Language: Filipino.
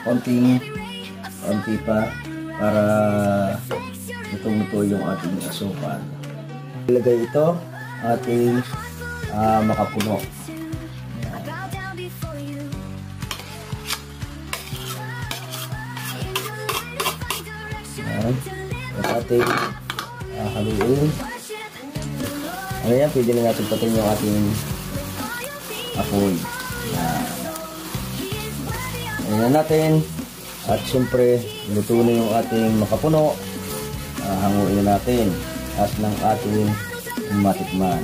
konti pa para luto yung ating asukal. Ilagay ito ating makapuno. Yan. At ating haluin. Ayan, pwede na natin patayin yung ating apoy. Ayan natin. At syempre, luto na yung ating makapuno. Hanguin na natin. As ng ating matikman.